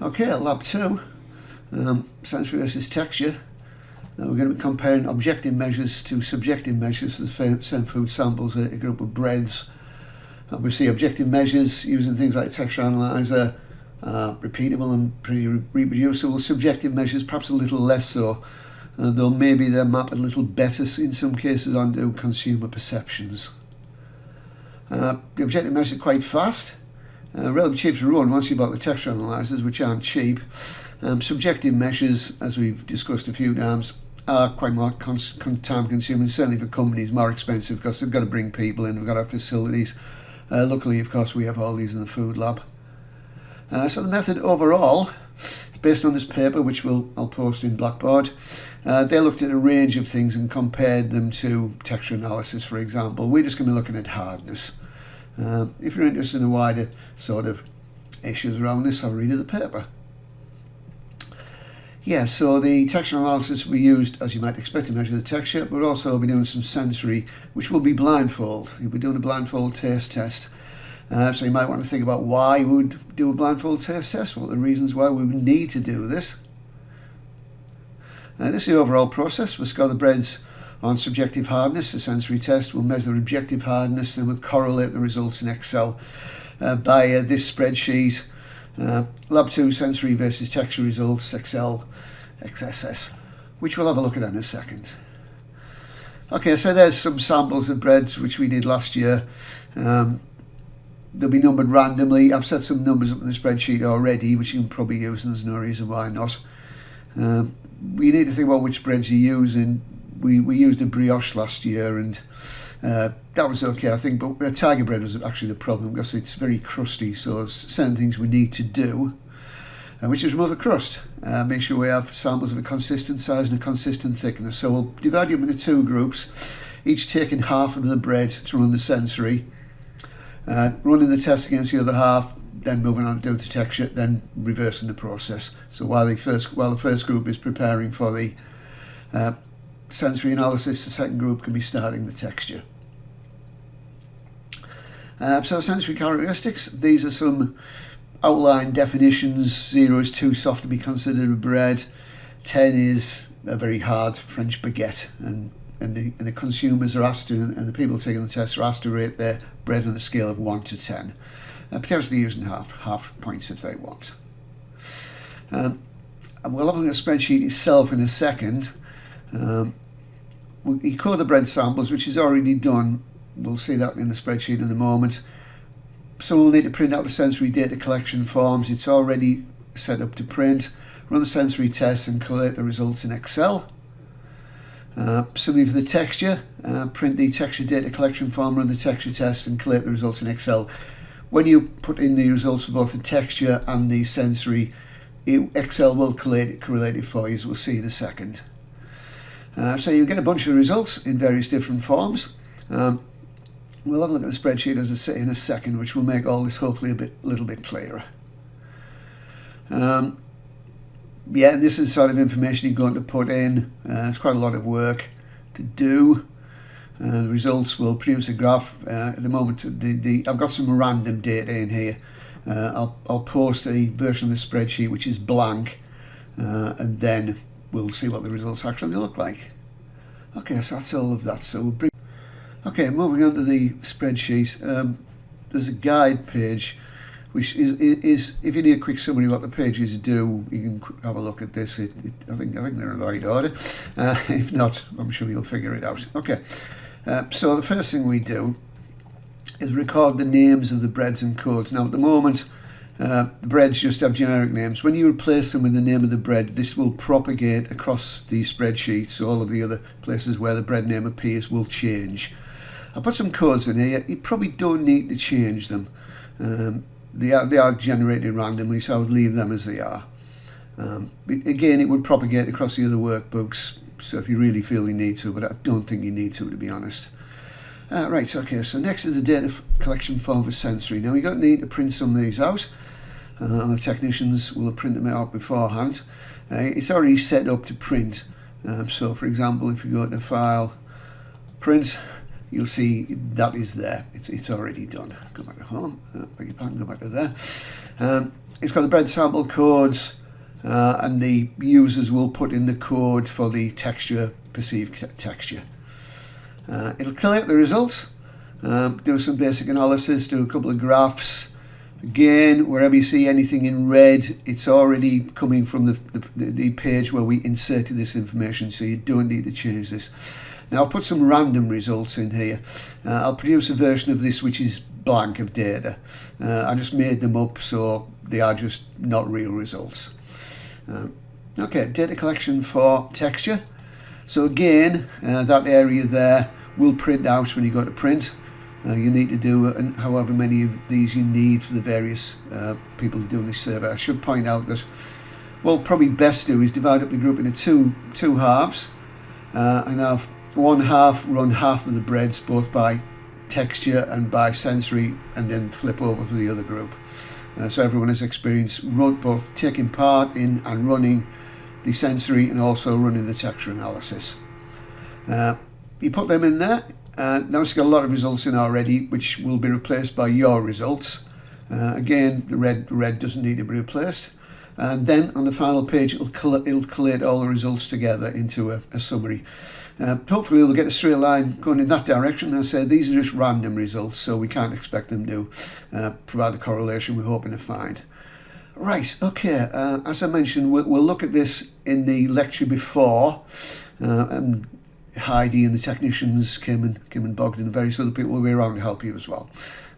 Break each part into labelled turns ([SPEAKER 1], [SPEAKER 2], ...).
[SPEAKER 1] Okay, lab 2, sensory versus texture. We're going to be comparing objective measures to subjective measures for the same food samples, a group of breads. Obviously, objective measures using things like texture analyzer, repeatable and pretty reproducible. Subjective measures perhaps a little less so, though maybe they're mapped a little better in some cases onto consumer perceptions. The objective measures are quite fast. Relatively cheap to run once you've got the texture analyzers, which aren't cheap. Subjective measures, as we've discussed a few times, are quite more time consuming, certainly for companies, more expensive because they've got to bring people in, we've got our facilities. Luckily, of course, we have all these in the food lab. So the method overall is based on this paper, which I'll post in Blackboard. They looked at a range of things and compared them to texture analysis, for example. We're just going to be looking at hardness. If you're interested in the wider sort of issues around this, have a read of the paper. Yeah, so the texture analysis we used, as you might expect, to measure the texture, but also we'll be doing some sensory, which will be blindfold. You'll be doing a blindfold taste test. So you might want to think about why we would do a blindfold taste test, what are the reasons why we would need to do this. This is the overall process. We'll score the breads on subjective hardness, the sensory test. We'll measure objective hardness, and we'll correlate the results in Excel by this spreadsheet. Lab 2 sensory versus texture results, Excel, XSS, which we'll have a look at in a second. Okay, so there's some samples of breads which we did last year. They'll be numbered randomly. I've set some numbers up in the spreadsheet already, which you can probably use, and there's no reason why not. We need to think about which breads you're using. We used a brioche last year, and that was okay, I think, but tiger bread was actually the problem because it's very crusty, so there's certain things we need to do, which is remove the crust. Make sure we have samples of a consistent size and a consistent thickness. So we'll divide them into two groups, each taking half of the bread to run the sensory, running the test against the other half, then moving on to do the texture, then reversing the process. So while the first group is preparing for the sensory analysis, the second group can be starting the texture. So sensory characteristics, these are some outline definitions. 0 is too soft to be considered a bread. 10 is a very hard French baguette, and the consumers are asked to, and the people taking the test are asked to rate their bread on a scale of 1 to 10, potentially using half points if they want. And we'll have a look at the spreadsheet itself in a second. We code the bread samples, which is already done. We'll see that in the spreadsheet in a moment. So we'll need to print out the sensory data collection forms. It's already set up to print. Run the sensory tests and collate the results in Excel. Similarly for the texture, print the texture data collection form, run the texture test and collate the results in Excel. When you put in the results for both the texture and the sensory, Excel will correlate it for you, as we'll see in a second. So you'll get a bunch of results in various different forms. We'll have a look at the spreadsheet, as I say, in a second, which will make all this hopefully a little bit clearer. Yeah, this is the sort of information you're going to put in. It's quite a lot of work to do. The results will produce a graph. At the moment, I've got some random data in here. I'll post a version of the spreadsheet which is blank, and then we'll see what the results actually look like. Okay, so that's all of that. So we'll bring. Okay, moving on to the spreadsheet. There's a guide page, which is if you need a quick summary of what the pages do, you can have a look at this. I think they're in the right order. If not, I'm sure you'll figure it out. Okay, so the first thing we do is record the names of the breads and codes. Now at the moment, the breads just have generic names. When you replace them with the name of the bread, this will propagate across the spreadsheet, so all of the other places where the bread name appears will change. I put some codes in here. You probably don't need to change them. They are generated randomly, so I would leave them as they are. Again, it would propagate across the other workbooks, so if you really feel you need to, but I don't think you need to be honest. Right, okay, so next is the data collection form for sensory. Now we're going to need to print some of these out. The technicians will print them out beforehand. It's already set up to print. So for example, if you go to File, Print, you'll see that is there. It's already done. Go back to home. Beg your pardon, go back to there. It's got the bread sample codes, and the users will put in the code for the texture, perceived texture. It'll collect the results, do some basic analysis, do a couple of graphs. Again, wherever you see anything in red, it's already coming from the page where we inserted this information, so you don't need to change this. Now I'll put some random results in here. I'll produce a version of this which is blank of data. I just made them up, so they are just not real results. Okay, data collection for texture. So again, that area there will print out when you go to print. You need to do however many of these you need for the various people doing this survey. I should point out that what we'll probably best do is divide up the group into two halves, and have one half run half of the breads both by texture and by sensory, and then flip over to the other group. So everyone has experienced both taking part in and running the sensory and also running the texture analysis. You put them in there. Now it's got a lot of results in already, which will be replaced by your results. Again, the red doesn't need to be replaced. And then on the final page, it'll collate all the results together into a summary. Hopefully we'll get a straight line going in that direction. As I say, these are just random results, so we can't expect them to provide the correlation we're hoping to find. Right, okay, as I mentioned, we'll look at this in the lecture before, and Heidi and the technicians, Kim and Bogdan and various other people will be around to help you as well.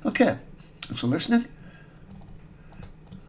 [SPEAKER 1] Okay, thanks for listening.